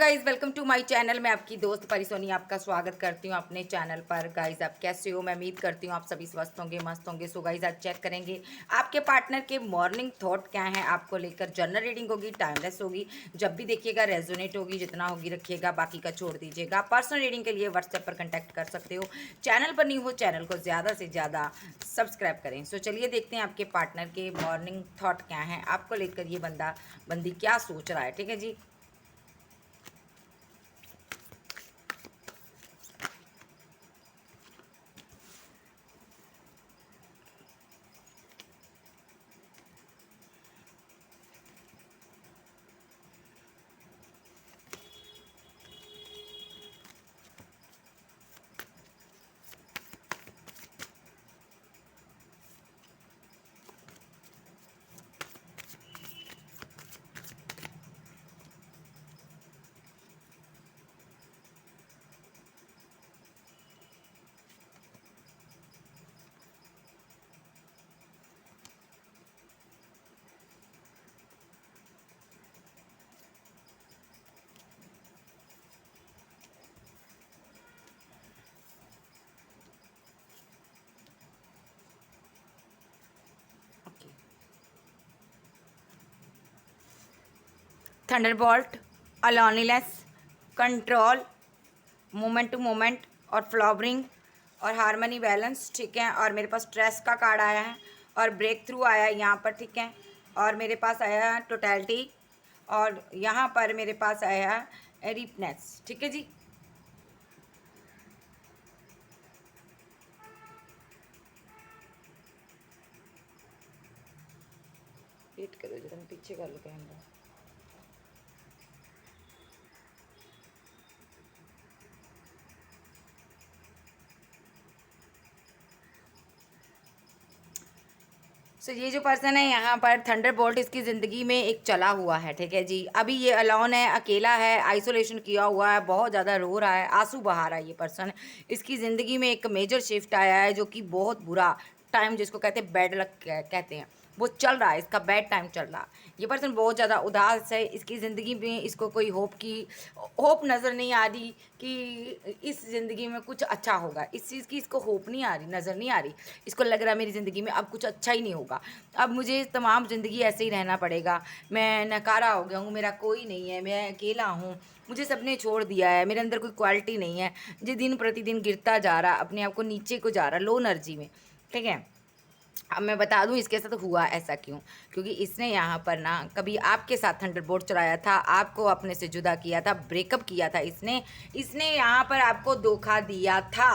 Guys, welcome to my channel. मैं आपकी दोस्त परिसोनी आपका स्वागत करती हूँ अपने चैनल पर। गाइज, आप कैसे हो? मैं उम्मीद करती हूँ आप सभी स्वस्थ होंगे, मस्त होंगे। सो गाइज, आज चेक करेंगे आपके पार्टनर के मॉर्निंग थॉट क्या है आपको लेकर। जनरल रीडिंग होगी, टाइमलेस होगी, जब भी देखिएगा रेजोनेट होगी, जितना होगी रखिएगा, बाकी का छोड़ दीजिएगा। पर्सनल रीडिंग के लिए व्हाट्सएप पर कंटेक्ट कर सकते हो। चैनल पर नहीं हो, चैनल को ज़्यादा से ज़्यादा सब्सक्राइब करें। सो चलिए देखते हैं आपके पार्टनर के मॉर्निंग थॉट क्या है आपको लेकर, ये बंदा बंदी क्या सोच रहा है। ठीक है जी। Thunderbolt, aloneness, control, moment to moment और फ्लावरिंग और हारमनी बैलेंस। ठीक है। और मेरे पास स्ट्रेस का कार्ड आया है और ब्रेक थ्रू आया है यहाँ पर। ठीक है। और मेरे पास आया है टोटलिटी और यहाँ पर मेरे पास आया है रिपनेस। ठीक है जी। वेट करो जरा, पीछे कर लो कैमरा। ये जो पर्सन है यहाँ पर थंडरबोल्ट इसकी ज़िंदगी में एक चला हुआ है। ठीक है जी। अभी ये अलोन है, अकेला है, आइसोलेशन किया हुआ है, बहुत ज़्यादा रो रहा है, आंसू बहा रहा है। ये पर्सन इसकी ज़िंदगी में एक मेजर शिफ्ट आया है जो कि बहुत बुरा टाइम, जिसको कहते हैं बैड लक कहते हैं, वो चल रहा है। इसका बैड टाइम चल रहा है। ये पर्सन बहुत ज़्यादा उदास है। इसकी ज़िंदगी में इसको कोई होप नज़र नहीं आ रही कि इस ज़िंदगी में कुछ अच्छा होगा। इस चीज़ की इसको होप नहीं आ रही, नज़र नहीं आ रही। इसको लग रहा है मेरी ज़िंदगी में अब कुछ अच्छा ही नहीं होगा, अब मुझे तमाम ज़िंदगी ऐसे ही रहना पड़ेगा, मैं नकारा हो गया हूँ, मेरा कोई नहीं है, मैं अकेला हूँ, मुझे सबने छोड़ दिया है, मेरे अंदर कोई क्वालिटी नहीं है। जो दिन प्रतिदिन गिरता जा रहा, अपने आप को नीचे को जा रहा, लो एनर्जी में। ठीक है। अब मैं बता दूं इसके साथ हुआ ऐसा क्यों। क्योंकि इसने यहाँ पर ना कभी आपके साथ थंडरबोल्ट चलाया था, आपको अपने से जुदा किया था, ब्रेकअप किया था। इसने इसने यहाँ पर आपको धोखा दिया था,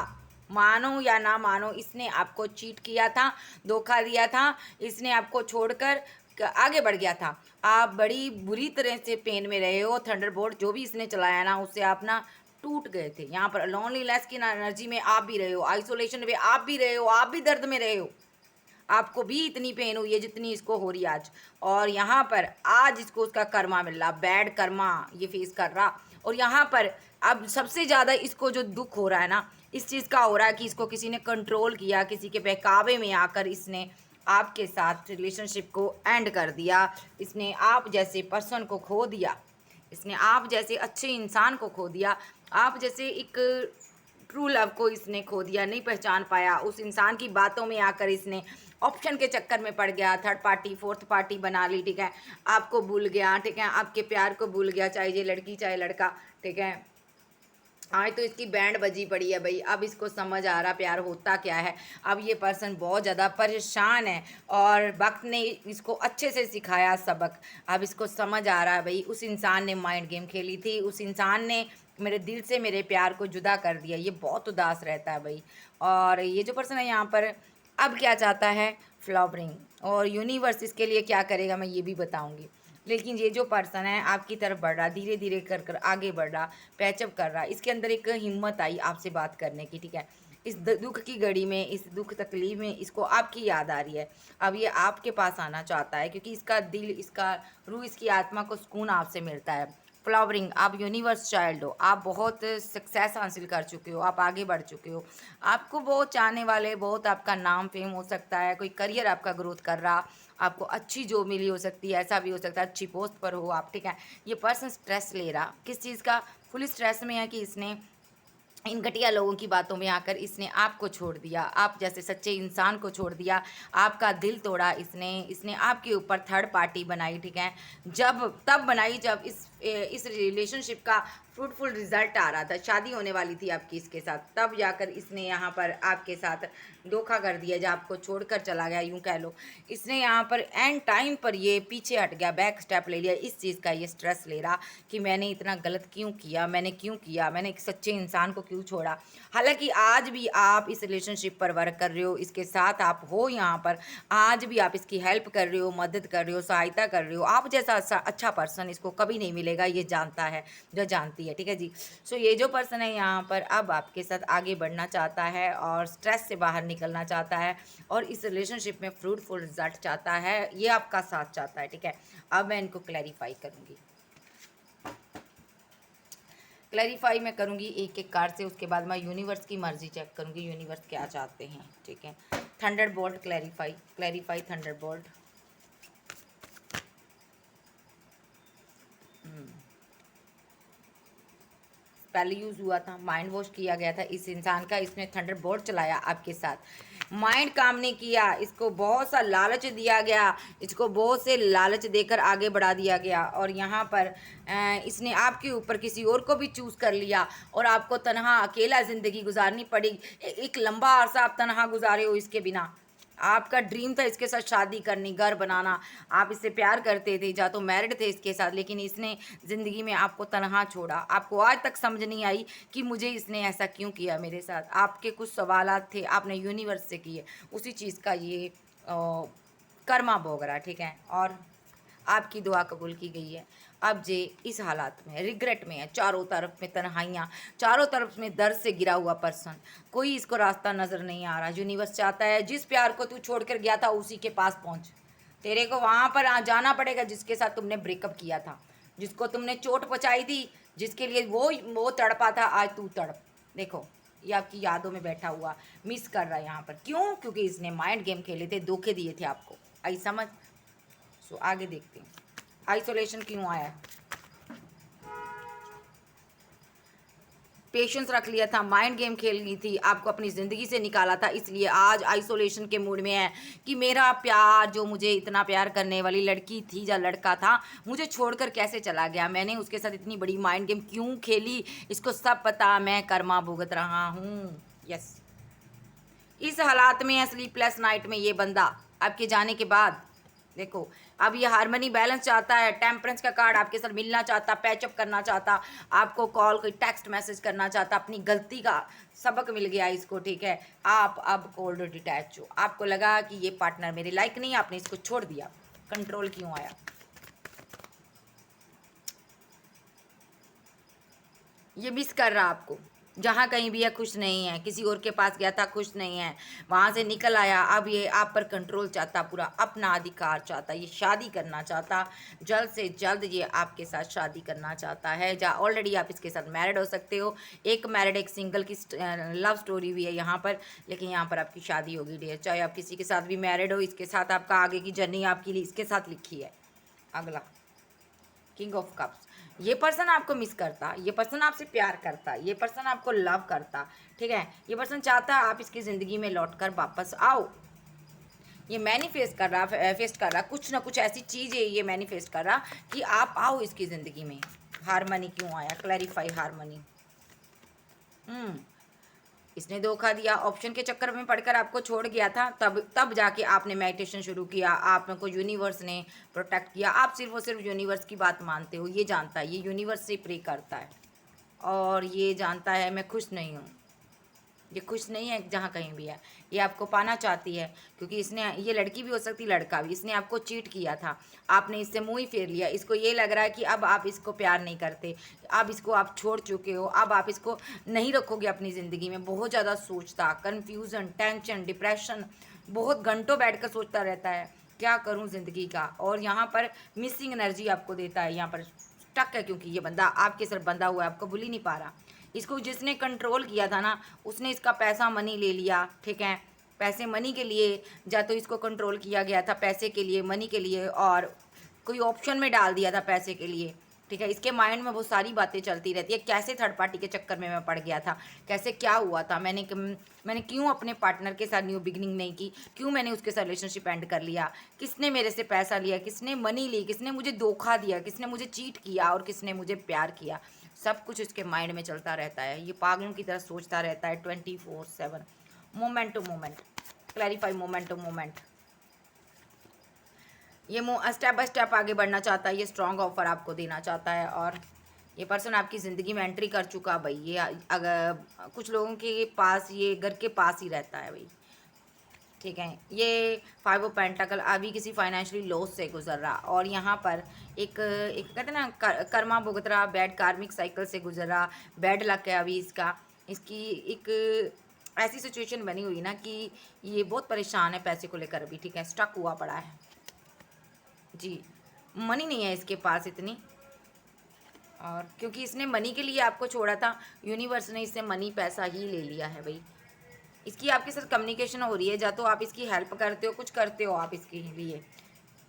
मानो या ना मानो, इसने आपको चीट किया था, धोखा दिया था। इसने आपको छोड़कर आगे बढ़ गया था। आप बड़ी बुरी तरह से पेन में रहे हो। थंडरबोल्ट जो भी इसने चलाया ना, उससे आप ना टूट गए थे। यहाँ पर लोनलीनेस की एनर्जी में आप भी रहे हो, आइसोलेशन में आप भी रहे हो, आप भी दर्द में रहे हो। आपको भी इतनी पेन हुई है जितनी इसको हो रही है आज। और यहाँ पर आज इसको उसका कर्मा मिल रहा, बैड कर्मा ये फेस कर रहा। और यहाँ पर अब सबसे ज़्यादा इसको जो दुख हो रहा है ना, इस चीज़ का हो रहा है कि इसको किसी ने कंट्रोल किया, किसी के बहकावे में आकर इसने आपके साथ रिलेशनशिप को एंड कर दिया। इसने आप जैसे पर्सन को खो दिया, इसने आप जैसे अच्छे इंसान को खो दिया, आप जैसे एक ट्रू लव को इसने खो दिया, नहीं पहचान पाया। उस इंसान की बातों में आकर इसने ऑप्शन के चक्कर में पड़ गया, थर्ड पार्टी फोर्थ पार्टी बना ली। ठीक है। आपको भूल गया। ठीक है। आपके प्यार को भूल गया, चाहे ये लड़की चाहे लड़का। ठीक है। आज तो इसकी बैंड बजी पड़ी है भाई। अब इसको समझ आ रहा प्यार होता क्या है। अब ये पर्सन बहुत ज़्यादा परेशान है और वक्त ने इसको अच्छे से सिखाया सबक। अब इसको समझ आ रहा है भाई, उस इंसान ने माइंड गेम खेली थी, उस इंसान ने मेरे दिल से मेरे प्यार को जुदा कर दिया। ये बहुत उदास रहता है भाई। और ये जो पर्सन है यहाँ पर अब क्या चाहता है, फ्लावरिंग। और यूनिवर्स इसके लिए क्या करेगा मैं ये भी बताऊंगी। लेकिन ये जो पर्सन है आपकी तरफ बढ़ रहा, धीरे धीरे कर कर आगे बढ़ रहा, पैचअप कर रहा, इसके अंदर एक हिम्मत आई आपसे बात करने की। ठीक है। इस दुख की घड़ी में, इस दुख तकलीफ में इसको आपकी याद आ रही है। अब ये आपके पास आना चाहता है क्योंकि इसका दिल, इसका रूह, इसकी आत्मा को सुकून आपसे मिलता है। फ्लावरिंग, आप यूनिवर्स चाइल्ड हो, आप बहुत सक्सेस हासिल कर चुके हो, आप आगे बढ़ चुके हो, आपको बहुत चाहने वाले, बहुत आपका नाम फेम हो सकता है, कोई करियर आपका ग्रोथ कर रहा। आपको अच्छी जॉब मिली हो सकती है, ऐसा भी हो सकता है अच्छी पोस्ट पर हो आप, ठीक है। ये पर्सन स्ट्रेस ले रहा, किस चीज़ का, फुल स्ट्रेस में है कि इसने इन घटिया लोगों की बातों में आकर इसने आपको छोड़ दिया, आप जैसे सच्चे इंसान को छोड़ दिया, आपका दिल तोड़ा इसने, इसने आपके ऊपर थर्ड पार्टी बनाई, ठीक है। जब तब बनाई जब इस रिलेशनशिप का फ्रूटफुल रिजल्ट आ रहा था, शादी होने वाली थी आपकी इसके साथ, तब जाकर इसने यहाँ पर आपके साथ धोखा कर दिया, जब आपको छोड़कर चला गया, यूं कह लो। इसने यहाँ पर एंड टाइम पर ये पीछे हट गया, बैक स्टेप ले लिया, इस चीज़ का ये स्ट्रेस ले रहा कि मैंने इतना गलत क्यों किया, मैंने क्यों किया, मैंने एक सच्चे इंसान को क्यों छोड़ा। हालांकि आज भी आप इस रिलेशनशिप पर वर्क कर रहे हो, इसके साथ आप हो यहाँ पर, आज भी आप इसकी हेल्प कर रहे हो, मदद कर रहे हो, सहायता कर रहे हो। आप जैसा अच्छा पर्सन इसको कभी नहीं मिलेगा, ये जानता है, जो जानती है, ठीक है जी। सो ये जो पर्सन है यहाँ पर अब आपके साथ आगे बढ़ना चाहता है और स्ट्रेस से बाहर निकलना चाहता है और इस रिलेशनशिप में फ्रूटफुल रिजल्ट चाहता है, ये आपका साथ चाहता है, ठीक है। अब मैं इनको क्लैरिफाई करूँगी, क्लैरिफाई मैं करूँगी एक एक कार्ड से, उसके बाद मैं यूनिवर्स की मर्जी चेक करूँगी, यूनिवर्स क्या चाहते हैं, ठीक है। Thunderbolt clarify, clarify Thunderbolt. पहले यूज़ हुआ था, माइंड वॉश किया गया था इस इंसान का, इसने थंडरबोल्ट चलाया आपके साथ, माइंड काम नहीं किया, इसको बहुत सा लालच दिया गया, इसको बहुत से लालच देकर आगे बढ़ा दिया गया और यहाँ पर इसने आपके ऊपर किसी और को भी चूज़ कर लिया और आपको तनहा अकेला ज़िंदगी गुजारनी पड़ी। एक लंबा अरसा आप तनहा गुजारे हो इसके बिना। आपका ड्रीम था इसके साथ शादी करनी, घर बनाना, आप इससे प्यार करते थे, या तो मैरिड थे इसके साथ, लेकिन इसने ज़िंदगी में आपको तनहा छोड़ा। आपको आज तक समझ नहीं आई कि मुझे इसने ऐसा क्यों किया मेरे साथ। आपके कुछ सवालात थे, आपने यूनिवर्स से किए, उसी चीज़ का ये कर्मा भोग रहा, ठीक है। और आपकी दुआ कबूल की गई है। अब जे इस हालात में रिग्रेट में है, चारों तरफ में तन्हाइयाँ, चारों तरफ में दर्द से गिरा हुआ पर्सन, कोई इसको रास्ता नज़र नहीं आ रहा। यूनिवर्स चाहता है जिस प्यार को तू छोड़कर गया था उसी के पास पहुँच, तेरे को वहाँ पर जाना पड़ेगा जिसके साथ तुमने ब्रेकअप किया था, जिसको तुमने चोट पहुँचाई थी, जिसके लिए वो तड़पा था, आज तू तड़प। देखो ये आपकी यादों में बैठा हुआ मिस कर रहा है यहाँ पर, क्यों? क्योंकि इसने माइंड गेम खेले थे, धोखे दिए थे आपको, आई समझ। सो आगे देखते हैं आइसोलेशन क्यों आया। पेशेंस रख लिया था, माइंड गेम खेल ली थी, आपको अपनी ज़िंदगी से निकाला था, इसलिए आज आइसोलेशन के मूड में है कि मेरा प्यार, जो मुझे इतना प्यार करने वाली लड़की थी या लड़का था, मुझे छोड़कर कैसे चला गया, मैंने उसके साथ इतनी बड़ी माइंड गेम क्यों खेली, इसको सब पता, मैं कर्मा भुगत रहा हूँ। यस, इस हालात में स्लीपलेस नाइट में ये बंदा आपके जाने के बाद, देखो अब ये हार्मनी बैलेंस चाहता है, टेम्परेंस का कार्ड आपके साथ मिलना चाहता, पैचअप करना चाहता, आपको कॉल कोई टेक्स्ट मैसेज करना चाहता, अपनी गलती का सबक मिल गया इसको, ठीक है। आप अब कोल्ड डिटैच हो, आपको लगा कि ये पार्टनर मेरे लायक नहीं, आपने इसको छोड़ दिया। कंट्रोल क्यों आया? ये मिस कर रहा आपको, जहाँ कहीं भी है खुश नहीं है, किसी और के पास गया था खुश नहीं है, वहाँ से निकल आया, अब ये आप पर कंट्रोल चाहता, पूरा अपना अधिकार चाहता, ये शादी करना चाहता, जल्द से जल्द ये आपके साथ शादी करना चाहता है। या ऑलरेडी आप इसके साथ मैरिड हो सकते हो, एक मैरिड एक सिंगल की लव स्टोरी भी है यहाँ पर, लेकिन यहाँ पर आपकी शादी होगी डियर, चाहे आप किसी के साथ भी मैरिड हो, इसके साथ आपका आगे की जर्नी आपके लिए इसके साथ लिखी है। अगला किंग ऑफ कप्स, ये पर्सन आपको मिस करता, ये पर्सन आपसे प्यार करता, ये पर्सन आपको लव करता, ठीक है। ये पर्सन चाहता है आप इसकी ज़िंदगी में लौटकर वापस आओ। ये मैनिफेस्ट कर रहा, फेस्ट कर रहा, कुछ ना कुछ ऐसी चीज़ है ये मैनिफेस्ट कर रहा कि आप आओ इसकी ज़िंदगी में। हारमनी क्यों आया? Clarify harmony. इसने धोखा दिया, ऑप्शन के चक्कर में पड़कर आपको छोड़ गया था, तब जाके आपने मेडिटेशन शुरू किया, आपको यूनिवर्स ने प्रोटेक्ट किया। आप सिर्फ और सिर्फ यूनिवर्स की बात मानते हो, ये जानता है, ये यूनिवर्स से प्रे करता है और ये जानता है मैं खुश नहीं हूँ, ये खुश नहीं है जहाँ कहीं भी है, ये आपको पाना चाहती है, क्योंकि इसने, ये लड़की भी हो सकती लड़का भी, इसने आपको चीट किया था, आपने इससे मुँह ही फेर लिया, इसको ये लग रहा है कि अब आप इसको प्यार नहीं करते, अब इसको आप छोड़ चुके हो, अब आप इसको नहीं रखोगे अपनी ज़िंदगी में। बहुत ज़्यादा सोचता, कन्फ्यूज़न, टेंशन, डिप्रेशन, बहुत घंटों बैठ कर सोचता रहता है क्या करूँ ज़िंदगी का, और यहाँ पर मिसिंग एनर्जी आपको देता है, यहाँ पर स्टक है, क्योंकि ये बंदा आपके सर बंधा हुआ है, आपको भूल ही नहीं पा रहा। इसको जिसने कंट्रोल किया था ना, उसने इसका पैसा मनी ले लिया, ठीक है, पैसे मनी के लिए, या तो इसको कंट्रोल किया गया था पैसे के लिए, मनी के लिए, और कोई ऑप्शन में डाल दिया था पैसे के लिए, ठीक है। इसके माइंड में बहुत सारी बातें चलती रहती है, कैसे थर्ड पार्टी के चक्कर में मैं पड़ गया था, कैसे क्या हुआ था, मैंने क्यों अपने पार्टनर के साथ न्यू बिगनिंग नहीं की, क्यों मैंने उसके साथ रिलेशनशिप एंड कर लिया, किसने मेरे से पैसा लिया, किसने मनी ली, किसने मुझे धोखा दिया, किसने मुझे चीट किया और किसने मुझे प्यार किया। सब कुछ इसके माइंड में चलता रहता है, ये पागलों की तरह सोचता रहता है 24/7, moment to moment. Clarify moment to moment. ये स्टेप बाय स्टेप आगे बढ़ना चाहता है, ये स्ट्रॉन्ग ऑफर आपको देना चाहता है, और ये पर्सन आपकी ज़िंदगी में एंट्री कर चुका भाई। ये अगर कुछ लोगों के पास ये घर के पास ही रहता है भाई, ठीक है। ये 5 ऑफ पेंटाकल अभी किसी फाइनेंशियली लॉस से गुजर रहा, और यहाँ पर एक एक कहते हैं ना कर्मा भुगत रहा, बैड कार्मिक साइकिल से गुजर रहा, बैड लक है अभी इसकी एक ऐसी सिचुएशन बनी हुई ना कि ये बहुत परेशान है पैसे को लेकर अभी, ठीक है। स्टक हुआ पड़ा है जी, मनी नहीं है इसके पास इतनी, और क्योंकि इसने मनी के लिए आपको छोड़ा था, यूनिवर्स ने इससे मनी पैसा ही ले लिया है भाई। इसकी आपके साथ कम्युनिकेशन हो रही है, या तो आप इसकी हेल्प करते हो, कुछ करते हो आप इसके लिए,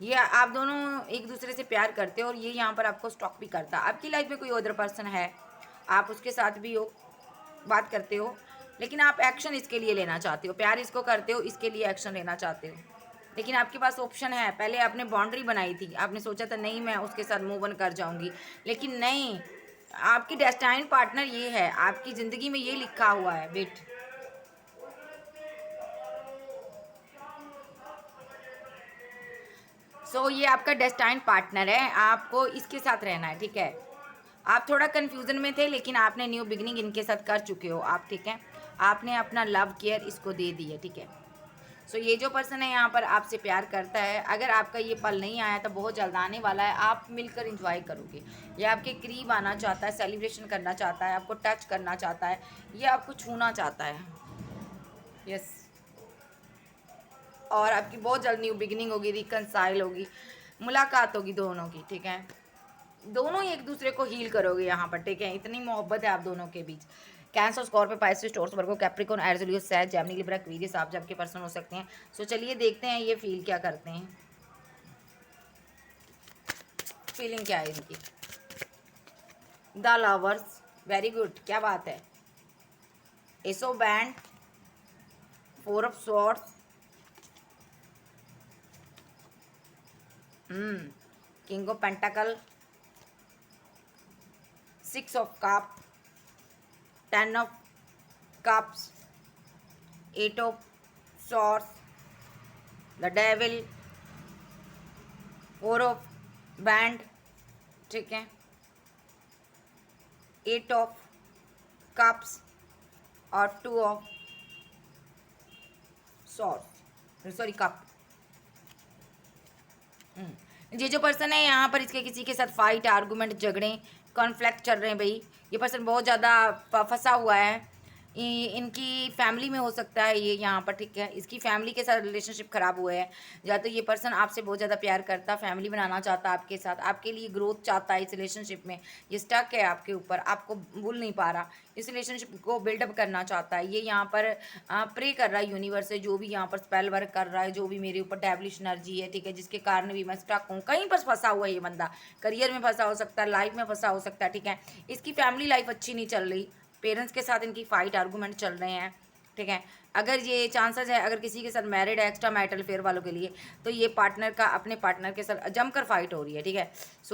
ये आप दोनों एक दूसरे से प्यार करते हो, और ये यहाँ पर आपको स्टॉक भी करता है। आपकी लाइफ में कोई अदर पर्सन है, आप उसके साथ भी हो, बात करते हो, लेकिन आप एक्शन इसके लिए लेना चाहते हो, प्यार इसको करते हो, इसके लिए एक्शन लेना चाहते हो, लेकिन आपके पास ऑप्शन है। पहले आपने बाउंड्री बनाई थी, आपने सोचा था नहीं मैं उसके साथ मूव ऑन कर जाऊंगी, लेकिन नहीं, आपकी डेस्टाइन पार्टनर ये है, आपकी ज़िंदगी में ये लिखा हुआ है बेट। ये आपका डेस्टाइन पार्टनर है, आपको इसके साथ रहना है, ठीक है। आप थोड़ा कन्फ्यूज़न में थे, लेकिन आपने न्यू बिगनिंग इनके साथ कर चुके हो आप, ठीक है। आपने अपना लव केयर इसको दे दी है, ठीक है। ये जो पर्सन है यहाँ पर आपसे प्यार करता है, अगर आपका ये पल नहीं आया तो बहुत जल्द आने वाला है, आप मिलकर इंजॉय करोगे। ये आपके करीब आना चाहता है, सेलिब्रेशन करना चाहता है, आपको टच करना चाहता है, ये आपको छूना चाहता है, यस। और आपकी बहुत जल्द न्यू बिगिनिंग होगी, रिकनसाइल होगी, मुलाकात होगी दोनों की, ठीक है। दोनों ही एक दूसरे को हील करोगे यहाँ पर, ठीक है। इतनी मोहब्बत है आप दोनों के बीच। कैंसर, स्कॉर्पियो, पाइसेस, टॉरस, वर्गो, कैप्रिकॉर्न, एरीज, लियो, सैज, जेमिनी, लिब्रा, एक्वेरियस आप जब के पर्सन हो सकते हैं। चलिए देखते हैं ये फील क्या करते हैं, फीलिंग क्या है इनकी। द लवर्स, वेरी गुड, क्या बात है। एस ऑफ बैंड, 4 of swords, king of pentacle, 6 of cup, 10 of cups, 8 of swords, the devil, 4 of बैंड, ठीक है, 8 ऑफ कप्स और 2 ऑफ swords, सॉरी कप। ये जो पर्सन है यहाँ पर इसके किसी के साथ फाइट, आर्गूमेंट, झगड़े, कॉन्फ्लिक्ट चल रहे हैं भाई। ये पर्सन बहुत ज़्यादा फंसा हुआ है, इनकी फैमिली में हो सकता है ये यहाँ पर, ठीक है। इसकी फैमिली के साथ रिलेशनशिप ख़राब हुए हैं, या तो ये पर्सन आपसे बहुत ज़्यादा प्यार करता, फैमिली बनाना चाहता आपके साथ, आपके लिए ग्रोथ चाहता है इस रिलेशनशिप में, ये स्टक है आपके ऊपर, आपको भूल नहीं पा रहा, इस रिलेशनशिप को बिल्डअप करना चाहता है। ये यहाँ पर प्रे कर रहा है यूनिवर्स से, जो भी यहाँ पर स्पेल वर्क कर रहा है, जो भी मेरे ऊपर डेविलिश एनर्जी है, ठीक है, जिसके कारण भी मैं स्टक हूँ, कहीं पर फंसा हुआ है ये बंदा, करियर में फंसा हो सकता है, लाइफ में फंसा हो सकता है, ठीक है। इसकी फैमिली लाइफ अच्छी नहीं चल रही, पेरेंट्स के साथ इनकी फाइट, आर्गूमेंट चल रहे हैं, ठीक है। अगर ये चांसेस है, अगर किसी के साथ मैरिड है, एक्स्ट्रा मैरिटल फेयर वालों के लिए, तो ये पार्टनर का अपने पार्टनर के साथ जमकर फाइट हो रही है, ठीक है।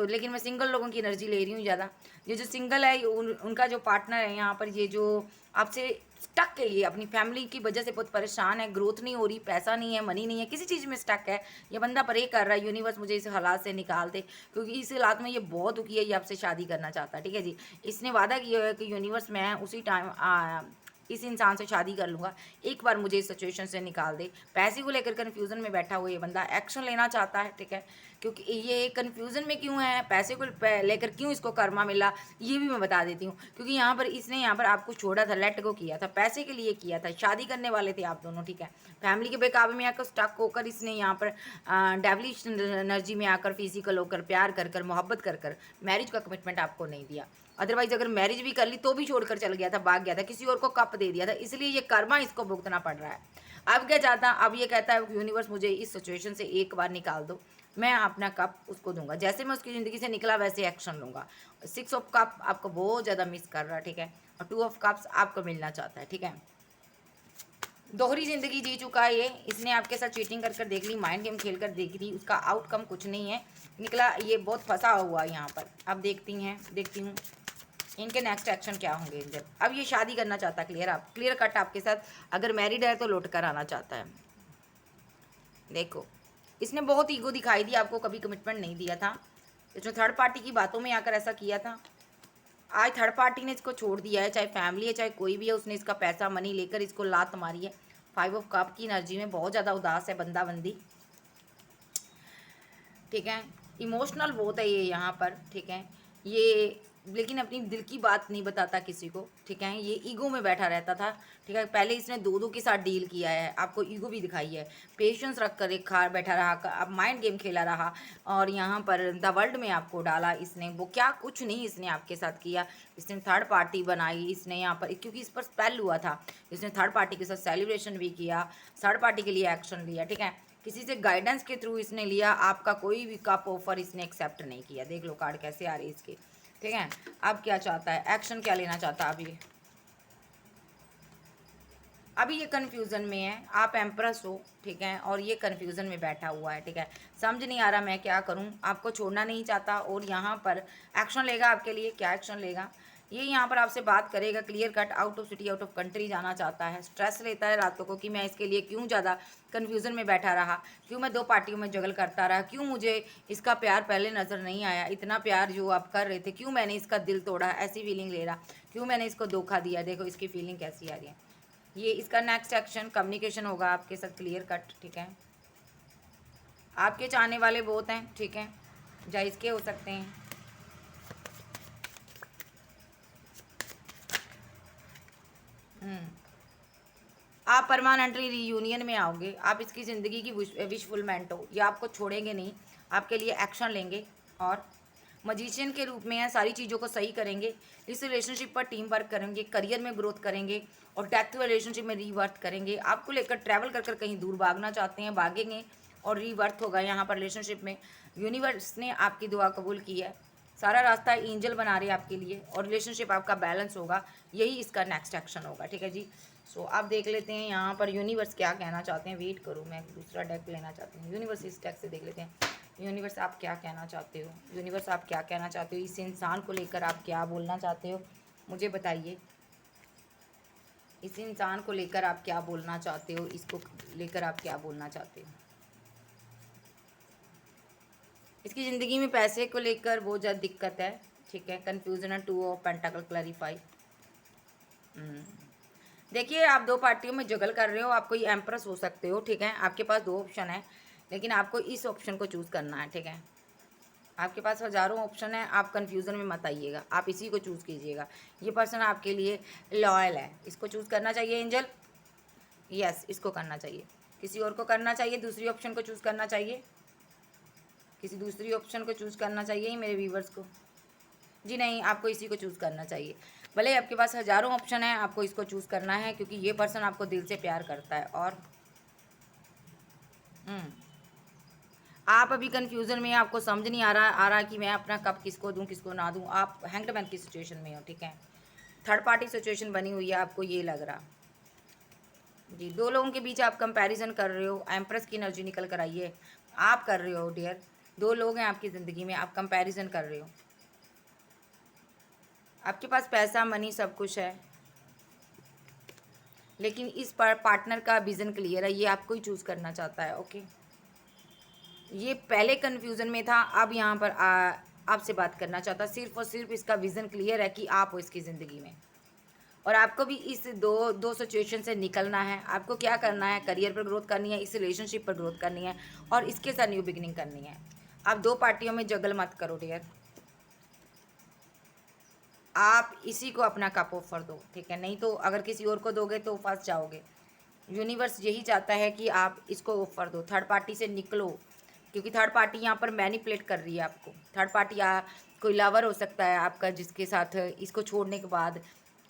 लेकिन मैं सिंगल लोगों की एनर्जी ले रही हूँ ज़्यादा। ये जो सिंगल है उनका जो पार्टनर है यहाँ पर, ये जो आपसे स्टक है, ये अपनी फैमिली की वजह से बहुत परेशान है, ग्रोथ नहीं हो रही, पैसा नहीं है, मनी नहीं है, किसी चीज़ में स्टक है। ये बंदा प्रे कर रहा है यूनिवर्स मुझे इस हालात से निकाल दे, क्योंकि इस हालात में ये बहुत दुखी है, ये आपसे शादी करना चाहता है, ठीक है जी। इसने वादा किया है कि यूनिवर्स मैं उसी टाइम इस इंसान से शादी कर लूँगा, एक बार मुझे इस सिचुएशन से निकाल दे। पैसे को लेकर कन्फ्यूज़न में बैठा हुआ ये बंदा एक्शन लेना चाहता है, ठीक है। क्योंकि ये कन्फ्यूज़न में क्यों है, पैसे को लेकर क्यों इसको कर्मा मिला, ये भी मैं बता देती हूँ। क्योंकि यहाँ पर इसने यहाँ पर आपको छोड़ा था, लेट गो किया था, पैसे के लिए किया था, शादी करने वाले थे आप दोनों, ठीक है। फैमिली के बेकाबू में आकर स्टक होकर इसने यहाँ पर डेविलिश एनर्जी में आकर, फिजिकल होकर, प्यार कर कर, मोहब्बत कर कर मैरिज का कमिटमेंट आपको नहीं दिया। अदरवाइज अगर मैरिज भी कर ली तो भी छोड़कर चल गया था, भाग गया था, किसी और को कप दे दिया था, इसलिए ये कर्मा इसको भुगतना पड़ रहा है। अब क्या चाहता, अब ये कहता है यूनिवर्स मुझे इस सिचुएशन से एक बार निकाल दो, मैं अपना कप उसको दूंगा। जैसे मैं उसकी ज़िंदगी से निकला वैसे एक्शन लूंगा। 6 ऑफ कप आपको बहुत ज़्यादा मिस कर रहा है, ठीक है, और 2 ऑफ कप्स आपको मिलना चाहता है, ठीक है। दोहरी ज़िंदगी जी चुका है ये, इसने आपके साथ चीटिंग कर कर देख ली, माइंड गेम खेल कर देख ली, उसका आउटकम कुछ नहीं है निकला, ये बहुत फंसा हुआ है यहाँ पर। अब देखती हूँ इनके नेक्स्ट एक्शन क्या होंगे एंजल। अब ये शादी करना चाहता है, क्लियर कट आपके साथ, अगर मैरिड है तो लौट कर आना चाहता है। देखो, इसने बहुत ईगो दिखाई दी आपको, कभी कमिटमेंट नहीं दिया था, इसने थर्ड पार्टी की बातों में आकर ऐसा किया था। आज थर्ड पार्टी ने इसको छोड़ दिया है, चाहे फैमिली है चाहे कोई भी है, उसने इसका पैसा मनी लेकर इसको लात मारी है। 5 ऑफ कप की एनर्जी में बहुत ज़्यादा उदास है बंदा बंदी, ठीक है, इमोशनल बहुत है ये यहाँ पर, ठीक है, ये लेकिन अपनी दिल की बात नहीं बताता किसी को, ठीक है, ये ईगो में बैठा रहता था, ठीक है। पहले इसने दो के साथ डील किया है, आपको ईगो भी दिखाई है, पेशेंस रख कर एक खार बैठा रहा, अब माइंड गेम खेला रहा, और यहाँ पर द वर्ल्ड में आपको डाला इसने, वो क्या कुछ नहीं इसने आपके साथ किया, इसने थर्ड पार्टी बनाई, इसने यहाँ पर क्योंकि इस पर स्पेल हुआ था, इसने थर्ड पार्टी के साथ सेलिब्रेशन भी किया, थर्ड पार्टी के लिए एक्शन लिया, ठीक है, किसी से गाइडेंस के थ्रू इसने लिया, आपका कोई भी कप ऑफर इसने एक्सेप्ट नहीं किया। देख लो कार्ड कैसे आ रही है इसकी, ठीक है। अब क्या चाहता है, एक्शन क्या लेना चाहता है अभी ये कन्फ्यूज़न में है, आप एम्प्रेस हो, ठीक है, और ये कन्फ्यूज़न में बैठा हुआ है, ठीक है, समझ नहीं आ रहा मैं क्या करूं, आपको छोड़ना नहीं चाहता, और यहाँ पर एक्शन लेगा आपके लिए। क्या एक्शन लेगा, ये यहाँ पर आपसे बात करेगा, clear cut, out of city out of country जाना चाहता है, स्ट्रेस लेता है रातों को कि मैं इसके लिए क्यों ज़्यादा कन्फ्यूज़न में बैठा रहा, क्यों मैं 2 पार्टियों में जगल करता रहा, क्यों मुझे इसका प्यार पहले नज़र नहीं आया, इतना प्यार जो आप कर रहे थे, क्यों मैंने इसका दिल तोड़ा, ऐसी फीलिंग ले रहा, क्यों मैंने इसको धोखा दिया। देखो इसकी फीलिंग कैसी आ रही है। ये इसका नेक्स्ट एक्शन कम्युनिकेशन होगा आपके साथ, क्लियर कट, ठीक है, आपके चाहने वाले बहुत हैं, ठीक है, जायज़ के हो सकते हैं। आप परमानेंटली रीयूनियन में आओगे, आप इसकी ज़िंदगी की विशफुलमेंट हो, ये आपको छोड़ेंगे नहीं, आपके लिए एक्शन लेंगे, और मजिशियन के रूप में है, सारी चीज़ों को सही करेंगे, इस रिलेशनशिप पर टीम वर्क करेंगे, करियर में ग्रोथ करेंगे, और डेथ रिलेशनशिप में रीवर्थ करेंगे। आपको लेकर ट्रैवल कर कर कहीं दूर भागना चाहते हैं, भागेंगे, और रीवर्थ होगा यहाँ पर रिलेशनशिप में। यूनिवर्स ने आपकी दुआ कबूल की है, सारा रास्ता एंजल बना रहे हैं आपके लिए, और रिलेशनशिप आपका बैलेंस होगा, यही इसका नेक्स्ट एक्शन होगा, ठीक है जी। सो आप देख लेते हैं यहाँ पर यूनिवर्स क्या कहना चाहते हैं। वेट करो, मैं दूसरा डेक लेना चाहती हूँ। यूनिवर्स इस डेक से देख लेते हैं, यूनिवर्स आप क्या कहना चाहते हो, यूनिवर्स आप क्या कहना चाहते हो, इस इंसान को लेकर आप क्या बोलना चाहते हो, मुझे बताइए। इस इंसान को लेकर आप क्या बोलना चाहते हो, इसको लेकर आप क्या बोलना चाहते हो। इसकी ज़िंदगी में पैसे को लेकर बहुत ज़्यादा दिक्कत है, ठीक है, कन्फ्यूजन है, 2 ऑफ पेंटाकल क्लैरिफाई। देखिए आप 2 पार्टियों में जगल कर रहे हो, आप कोई एम्प्रेस हो सकते हो, ठीक है, आपके पास 2 ऑप्शन है, लेकिन आपको इस ऑप्शन को चूज़ करना है, ठीक है। आपके पास हज़ारों ऑप्शन है, आप कन्फ्यूज़न में मत आइएगा, आप इसी को चूज़ कीजिएगा। ये पर्सन आपके लिए लॉयल है, इसको चूज़ करना चाहिए एंजल, यस इसको करना चाहिए। किसी और को करना चाहिए, दूसरी ऑप्शन को चूज़ करना चाहिए, किसी दूसरी ऑप्शन को चूज़ करना चाहिए मेरे व्यूवर्स को। जी नहीं, आपको इसी को चूज़ करना चाहिए। भले आपके पास हज़ारों ऑप्शन है, आपको इसको चूज़ करना है, क्योंकि ये पर्सन आपको दिल से प्यार करता है। और आप अभी कन्फ्यूज़न में, आपको समझ नहीं आ रहा कि मैं अपना कप किसको दूं किसको ना दूं। आप हैंगड की सिचुएशन में हो, ठीक है, थर्ड पार्टी सिचुएशन बनी हुई है, आपको ये लग रहा जी। 2 लोगों के बीच आप कंपैरिजन कर रहे हो, एम्प्रेस की एनर्जी निकल कर आई है, आप कर रहे हो डियर। 2 लोग हैं आपकी ज़िंदगी में, आप कंपैरिजन कर रहे हो, आपके पास पैसा मनी सब कुछ है, लेकिन इस पर पार्टनर का विज़न क्लियर है, ये आपको ही चूज़ करना चाहता है, ओके। ये पहले कन्फ्यूज़न में था, अब यहाँ पर आपसे बात करना चाहता, सिर्फ और सिर्फ इसका विज़न क्लियर है कि आप हो इसकी ज़िंदगी में, और आपको भी इस दो सिचुएशन से निकलना है। आपको क्या करना है, करियर पर ग्रोथ करनी है, इस रिलेशनशिप पर ग्रोथ करनी है, और इसके साथ न्यू बिगिनिंग करनी है। आप 2 पार्टियों में जगल मत करो डियर, आप इसी को अपना कप ऑफर दो, ठीक है, नहीं तो अगर किसी और को दोगे तो फंस जाओगे। यूनिवर्स यही चाहता है कि आप इसको ऑफर दो, थर्ड पार्टी से निकलो, क्योंकि थर्ड पार्टी यहाँ पर मैनिपुलेट कर रही है आपको। थर्ड पार्टी कोई लवर हो सकता है आपका, जिसके साथ इसको छोड़ने के बाद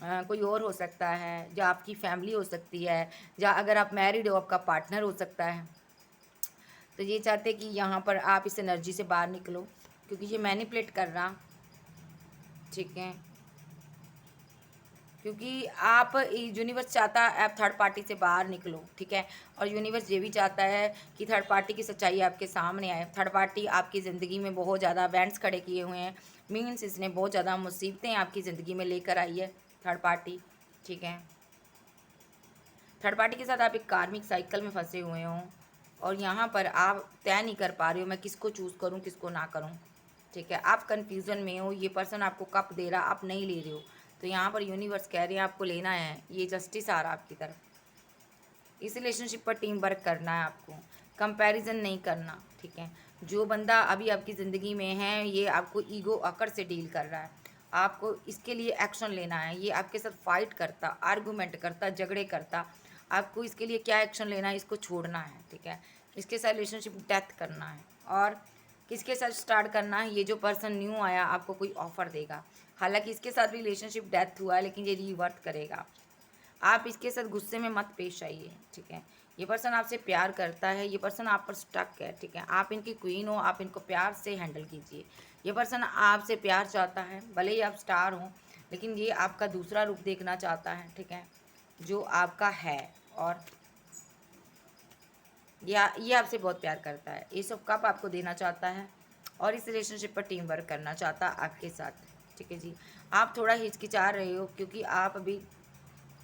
कोई और हो सकता है, या आपकी फैमिली हो सकती है, या अगर आप मैरिड हो आपका पार्टनर हो सकता है। तो ये चाहते हैं कि यहाँ पर आप इस एनर्जी से बाहर निकलो, क्योंकि ये मैनिपुलेट कर रहा, ठीक है, क्योंकि आप यूनिवर्स चाहता है आप थर्ड पार्टी से बाहर निकलो, ठीक है। और यूनिवर्स ये भी चाहता है कि थर्ड पार्टी की सच्चाई आपके सामने आए। थर्ड पार्टी आपकी ज़िंदगी में बहुत ज़्यादा इवेंट्स खड़े किए हुए हैं, मीन्स इसने बहुत ज़्यादा मुसीबतें आपकी ज़िंदगी में लेकर आई है थर्ड पार्टी, ठीक है। थर्ड पार्टी के साथ आप एक कार्मिक साइकिल में फंसे हुए हों, और यहाँ पर आप तय नहीं कर पा रहे हो मैं किसको चूज़ करूँ किसको ना करूँ, ठीक है। आप कन्फ्यूज़न में हो, ये पर्सन आपको कप दे रहा आप नहीं ले रहे हो, तो यहाँ पर यूनिवर्स कह रहे हैं आपको लेना है, ये जस्टिस आ रहा है आपकी तरफ। इस रिलेशनशिप पर टीम वर्क करना है आपको, कंपैरिजन नहीं करना, ठीक है। जो बंदा अभी आपकी ज़िंदगी में है ये आपको ईगो अकड़ से डील कर रहा है, आपको इसके लिए एक्शन लेना है। ये आपके साथ फाइट करता, आर्गूमेंट करता, झगड़े करता, आपको इसके लिए क्या एक्शन लेना है, इसको छोड़ना है, ठीक है। इसके साथ रिलेशनशिप डेथ करना है, और किसके साथ स्टार्ट करना है, ये जो पर्सन न्यू आया आपको कोई ऑफ़र देगा। हालांकि इसके साथ भी रिलेशनशिप डेथ हुआ है, लेकिन ये रीवर्थ करेगा। आप इसके साथ गुस्से में मत पेश आइए, ठीक है। ये पर्सन आपसे प्यार करता है, ये पर्सन आप पर स्टक है, ठीक है। आप इनकी क्वीन हो, आप इनको प्यार से हैंडल कीजिए। ये पर्सन आपसे प्यार चाहता है, भले ही आप स्टार हो, लेकिन ये आपका दूसरा रूप देखना चाहता है, ठीक है, जो आपका है। और ये आपसे बहुत प्यार करता है, ये सब कप आपको देना चाहता है, और इस रिलेशनशिप पर टीम वर्क करना चाहता है आपके साथ, ठीक है जी। आप थोड़ा हिचकिचा रहे हो, क्योंकि आप अभी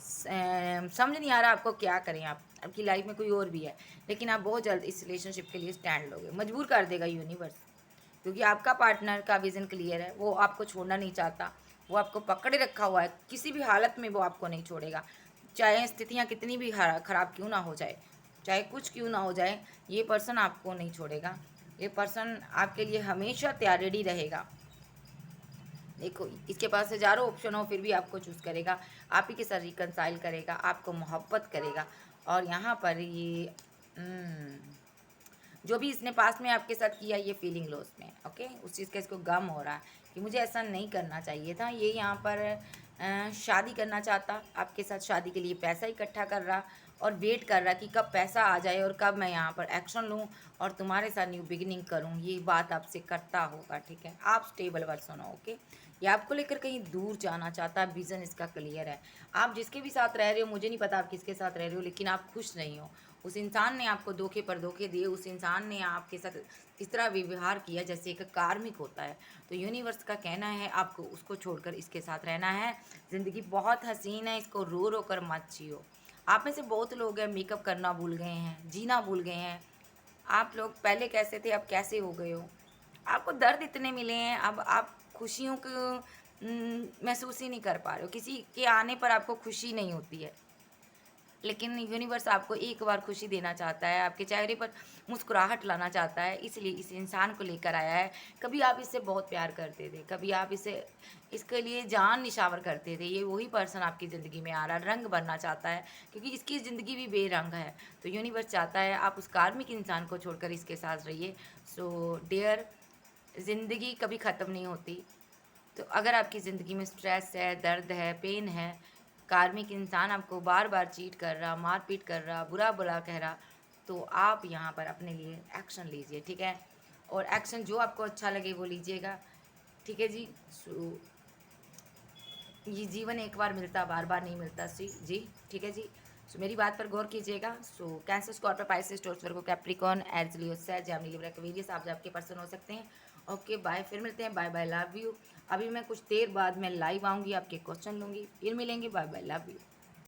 समझ नहीं आ रहा आपको क्या करें। आप आपकी लाइफ में कोई और भी है, लेकिन आप बहुत जल्द इस रिलेशनशिप के लिए स्टैंड लोगे, मजबूर कर देगा यूनिवर्स, क्योंकि आपका पार्टनर का विज़न क्लियर है, वो आपको छोड़ना नहीं चाहता, वो आपको पकड़े रखा हुआ है, किसी भी हालत में वो आपको नहीं छोड़ेगा, चाहे स्थितियाँ कितनी भी ख़राब क्यों ना हो जाए, चाहे कुछ क्यों ना हो जाए, ये पर्सन आपको नहीं छोड़ेगा। ये पर्सन आपके लिए हमेशा तैयार रेडी रहेगा। देखो इसके पास हज़ारों ऑप्शन हो, फिर भी आपको चूज़ करेगा, आप ही के साथ रिकनसाइल करेगा, आपको मोहब्बत करेगा। और यहाँ पर ये जो भी इसने पास में आपके साथ किया, ये फीलिंग लॉस में, ओके, उस चीज़ का इसको गम हो रहा है कि मुझे ऐसा नहीं करना चाहिए था। ये यहाँ पर शादी करना चाहता, आपके साथ शादी के लिए पैसा इकट्ठा कर रहा, और वेट कर रहा कि कब पैसा आ जाए और कब मैं यहाँ पर एक्शन लूँ और तुम्हारे साथ न्यू बिगिनिंग करूँ। ये बात आपसे करता होगा, ठीक है। आप स्टेबल पर्सन हो, ओके। ये आपको लेकर कहीं दूर जाना चाहता है, विज़न इसका क्लियर है। आप जिसके भी साथ रह रहे हो, मुझे नहीं पता आप किसके साथ रह रहे हो, लेकिन आप खुश नहीं हो। उस इंसान ने आपको धोखे पर धोखे दिए, उस इंसान ने आपके साथ इस तरह व्यवहार किया जैसे एक कार्मिक होता है। तो यूनिवर्स का कहना है आपको उसको छोड़कर इसके साथ रहना है। ज़िंदगी बहुत हसीन है, इसको रो रो कर मत जियो। आप में से बहुत लोग हैं मेकअप करना भूल गए हैं, जीना भूल गए हैं। आप लोग पहले कैसे थे, अब कैसे हो गए हो। आपको दर्द इतने मिले हैं, अब आप खुशियों को महसूस ही नहीं कर पा रहे हो। किसी के आने पर आपको खुशी नहीं होती है, लेकिन यूनिवर्स आपको एक बार खुशी देना चाहता है, आपके चेहरे पर मुस्कुराहट लाना चाहता है, इसलिए इस इंसान को लेकर आया है। कभी आप इससे बहुत प्यार करते थे, कभी आप इसे इसके लिए जान निछावर करते थे, ये वही पर्सन आपकी ज़िंदगी में आ रहा, रंग भरना चाहता है, क्योंकि इसकी ज़िंदगी भी बेरंग है। तो यूनिवर्स चाहता है आप उस कार्मिक इंसान को छोड़कर इसके साथ रहिए। सो डियर, ज़िंदगी कभी ख़त्म नहीं होती। तो अगर आपकी ज़िंदगी में स्ट्रेस है, दर्द है, पेन है, कार्मिक इंसान आपको बार बार चीट कर रहा, मारपीट कर रहा, बुरा बुरा कह रहा, तो आप यहाँ पर अपने लिए एक्शन लीजिए, ठीक है। और एक्शन जो आपको अच्छा लगे वो लीजिएगा, ठीक है जी। सो ये जीवन एक बार मिलता, बार बार नहीं मिलता जी, ठीक है जी। सो मेरी बात पर गौर कीजिएगा। सो कैंसर, स्कॉर्पियो, पाइसेस, टॉरस, वर्गो, कैप्रिकॉर्न, एरीज, लियो, सैज, जेमिनी, लिब्रा, एक्वेरियस आप आपके पर्सन हो सकते हैं। ओके बाय, फिर मिलते हैं, बाय बाय, लव यू। अभी मैं कुछ देर बाद मैं लाइव आऊँगी, आपके क्वेश्चन लूँगी, फिर मिलेंगे, बाय बाय, लव यू।